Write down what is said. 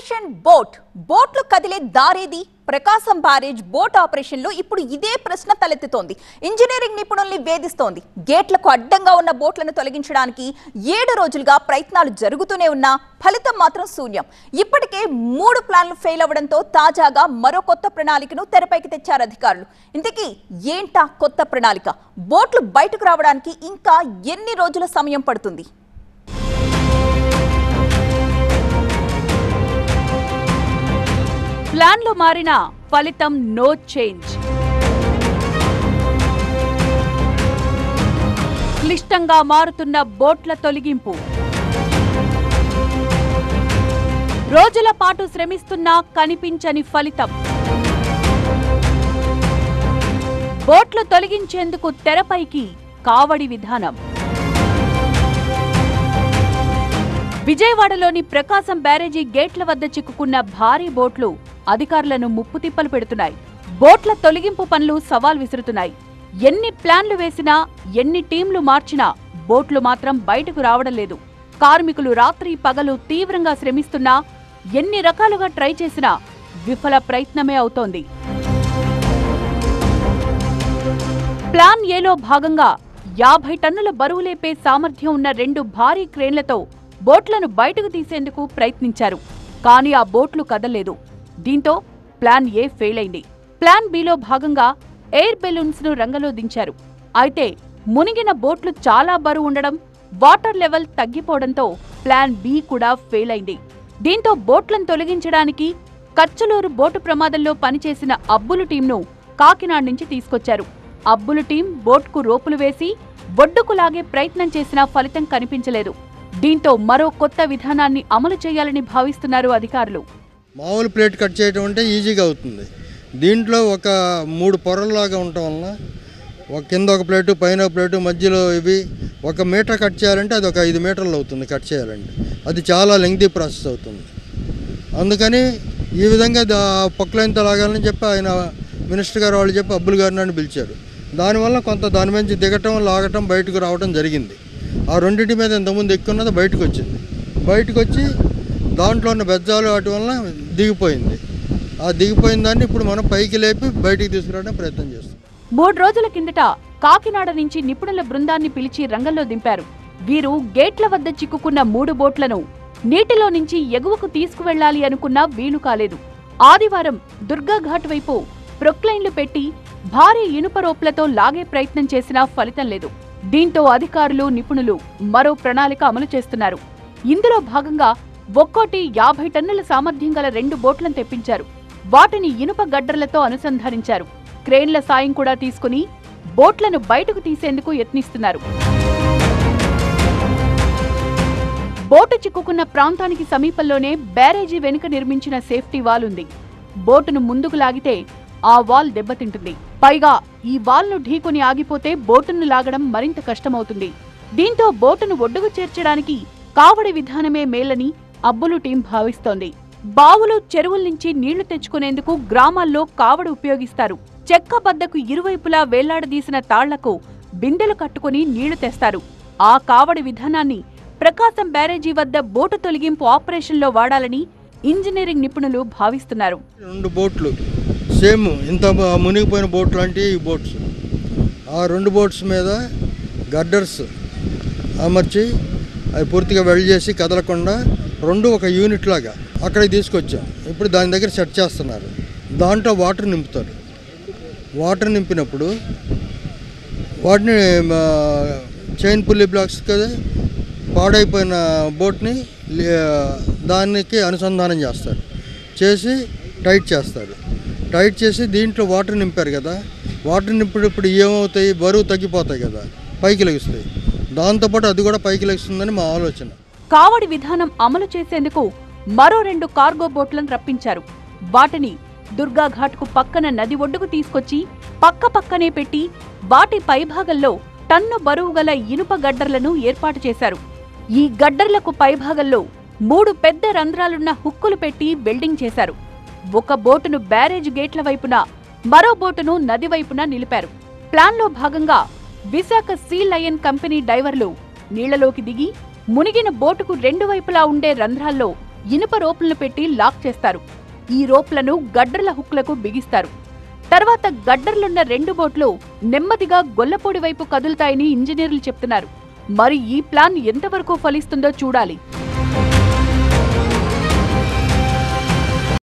Operation బోట్లు కదిలే దారేది ప్రకాశం barrage boat operation లో ఇప్పుడు ఇదే ప్రశ్న తలెత్తుతోంది. ఇంజనీరింగ్ నిపుణుల్ని వేధిస్తోంది. గేట్లకు అడ్డంగా ఉన్న బోట్లను తొలగించడానికి 7 రోజులుగా ప్రయత్నాలు జరుగుతూనే ఉన్నా ఫలితం మాత్రం శూన్యం. ఇప్పటికే 3 ప్లాన్లు ఫెయిల్ అవ్వడంతో తాజాగా మరో కొత్త ప్రణాళికను తెరపైకి తెచ్చారు అధికారులు. ఇంతకీ ఏంటా కొత్త ప్రణాళిక? బోట్లు బయటకు రావడానికి ఇంకా ఎన్ని రోజుల సమయం పడుతుంది? ప్లాన్లో మారిన ఫలితం నో చేంజ్. క్లిష్టంగా మారుతున్న బోట్ల తొలగింపు. రోజుల పాటు శ్రమిస్తున్నా కనిపించని ఫలితం. బోట్లు తొలగించేందుకు తెరపైకి కావడి విధానం. విజయవాడలోని ప్రకాశం బ్యారేజీ గేట్ల వద్ద చిక్కుకున్న భారీ బోట్లు అధికారులను ముప్పుతిప్పలు పెడుతున్నాయి. బోట్ల తొలగింపు పనులు సవాల్ విసురుతున్నాయి. ఎన్ని ప్లాన్లు వేసినా, ఎన్ని టీంలు మార్చినా బోట్లు మాత్రం బయటకు రావడం లేదు. కార్మికులు రాత్రి పగలు తీవ్రంగా శ్రమిస్తున్నా, ఎన్ని రకాలుగా ట్రై చేసినా విఫల ప్రయత్నమే అవుతోంది. ప్లాన్ ఏలో భాగంగా 50 టన్నుల బరువు లేపే సామర్థ్యం ఉన్న 2 భారీ క్రేన్లతో బోట్లను బయటకు తీసేందుకు ప్రయత్నించారు. కానీ ఆ బోట్లు కదలలేదు. దీంతో ప్లాన్ ఏ ఫెయిల్ అయింది. ప్లాన్ బిలో భాగంగా ఎయిర్ బెలూన్స్ ను రంగంలో దించారు. అయితే మునిగిన బోట్లు చాలా బరువు ఉండడం, వాటర్ లెవెల్ తగ్గిపోవడంతో ప్లాన్ బి కూడా ఫెయిల్ అయింది. దీంతో బోట్లను తొలగించడానికి కచ్చలూరు బోటు ప్రమాదంలో పనిచేసిన అబ్బులు టీంను కాకినాడ నుంచి తీసుకొచ్చారు. అబ్బులు టీం బోట్కు రోపులు వేసి ఒడ్డుకు లాగే ప్రయత్నం చేసినా ఫలితం కనిపించలేదు. దీంతో మరో కొత్త విధానాన్ని అమలు చేయాలని భావిస్తున్నారు అధికారులు. మామూలు ప్లేట్ కట్ చేయడం అంటే ఈజీగా అవుతుంది. దీంట్లో ఒక 3 పొరల్లాగా ఉండటం వలన ఒక కింద ఒక ప్లేటు, పైన ఒక ప్లేటు, మధ్యలో ఇవి 1 మీటర్ కట్ చేయాలంటే అది ఒక 5 మీటర్లు అవుతుంది కట్ చేయాలంటే. అది చాలా లెంగ్తీ ప్రాసెస్ అవుతుంది. అందుకని ఈ విధంగా పొక్కలైన లాగాలని చెప్పి ఆయన మినిస్టర్ గారు వాళ్ళు చెప్పి అబ్బుల్ గారు నన్ను పిలిచారు. దానివల్ల కొంత దాని నుంచి దిగటం, లాగటం, బయటకు రావడం జరిగింది. ఆ రెండింటి మీద ఇంతకుముందు ఎక్కున్నది బయటకు వచ్చింది. బయటకు వచ్చి దాంట్లో ఉన్న బెజ్జాలు వాటి వలన దిగిపోయింది. ఆ దిగిపోయిన దాన్ని ఇప్పుడు మనం పైకి లేపి బయటికి తీసుకురావడానికి ప్రయత్నం చేస్తాం. 3 రోజుల కిందట కాకినాడ నుంచి నిపుణుల బృందాన్ని పిలిచి రంగంలో దింపారు. వీరు గేట్ల వద్ద చిక్కుకున్న 3 బోట్లను నీటిలో నుంచి ఎగువకు తీసుకువెళ్లాలి అనుకున్నా వీలు కాలేదు. ఆదివారం దుర్గాఘాట్ వైపు ప్రొక్లైన్లు పెట్టి భారీ ఇనుప రోప్లతో లాగే ప్రయత్నం చేసినా ఫలితం లేదు. దీంతో అధికారులు, నిపుణులు మరో ప్రణాళిక అమలు చేస్తున్నారు. ఇందులో భాగంగా ఒక్కోటి 50 టన్నుల సామర్థ్యం గల 2 బోట్లను తెప్పించారు. వాటిని ఇనుప గడ్డర్లతో అనుసంధానించారు. క్రేన్ల సాయం కూడా తీసుకుని బోట్లను బయటకు తీసేందుకు యత్నిస్తున్నారు. బోటు చిక్కుకున్న ప్రాంతానికి సమీపంలోనే బ్యారేజీ వెనుక నిర్మించిన సేఫ్టీ వాల్ ఉంది. బోటును ముందుకు లాగితే ఆ వాల్ దెబ్బతింటుంది. పైగా ఈ వాల్ను ఢీకొని ఆగిపోతే బోటును లాగడం మరింత కష్టమవుతుంది. దీంతో బోటును ఒడ్డుకు చేర్చడానికి కావడి విధానమే మేలని అబ్బులు టీం భావిస్తోంది. బావులు, చెరువుల నుంచి నీళ్లు తెచ్చుకునేందుకు గ్రామాల్లో కావడి ఉపయోగిస్తారు. చెక్క బద్దకు ఇరువైపులా వేలాడదీసిన తాళ్లకు బిందెలు కట్టుకుని నీళ్లు తెస్తారు. ఆ కావడి విధానాన్ని ప్రకాశం బ్యారేజీ వద్ద బోటు తొలగింపు ఆపరేషన్లో వాడాలని ఇంజనీరింగ్ నిపుణులు భావిస్తున్నారు. 2 బోట్లు సేమ్ ఇంత మునిగిపోయిన బోట్ లాంటి ఈ బోట్స్, ఆ 2 బోట్స్ మీద గడ్డర్స్ అమర్చి అవి పూర్తిగా వెల్డ్ చేసి కదలకుండా 2 ఒక యూనిట్ లాగా అక్కడికి తీసుకొచ్చాం. ఇప్పుడు దాని దగ్గర సెట్ చేస్తున్నారు. దాంట్లో వాటర్ నింపుతారు. వాటర్ నింపినప్పుడు వాటిని చైన్ పుల్లీ బ్లాక్స్ కదా పాడైపోయిన బోట్ని దానికి అనుసంధానం చేస్తారు. చేసి టైట్ చేస్తారు. టైట్ చేసి దీంట్లో వాటర్ నింపారు కదా, వాటర్ నింపినప్పుడు ఏమవుతాయి, బరువు తగ్గిపోతాయి కదా, పైకి లెగుస్తాయి. దాంతోపాటు అది కూడా పైకి లెగుస్తుందని మా ఆలోచన. కావడి విధానం అమలు చేసేందుకు మరో 2 కార్గో బోట్లను రప్పించారు. వాటిని దుర్గాఘాట్కు పక్కన నది ఒడ్డుకు తీసుకొచ్చి పక్కనే పెట్టి వాటి పైభాగంలో టన్ను బరువు గల ఇనుప గడ్డర్లను ఏర్పాటు చేశారు. ఈ గడ్డర్లకు పైభాగంలో 3 పెద్ద రంధ్రాలున్న హుక్కులు పెట్టి వెల్డింగ్ చేశారు. ఒక బోటును బ్యారేజ్ గేట్ల వైపున, మరో బోటును నది వైపున నిలిపారు. ప్లాన్లో భాగంగా విశాఖ సీ లయన్ కంపెనీ డైవర్లు నీళ్లలోకి దిగి మునిగిన బోటుకు 2 వైపులా ఉండే రంధ్రాల్లో ఇనుప రోపులను పెట్టి లాక్ చేస్తారు. ఈ రోప్లను గడ్డర్ల హుక్లకు బిగిస్తారు. తర్వాత గడ్డర్లున్న 2 బోట్లు నెమ్మదిగా గొల్లపూడి వైపు కదులుతాయని ఇంజనీర్లు చెప్తున్నారు. మరి ఈ ప్లాన్ ఎంతవరకు ఫలిస్తుందో చూడాలి.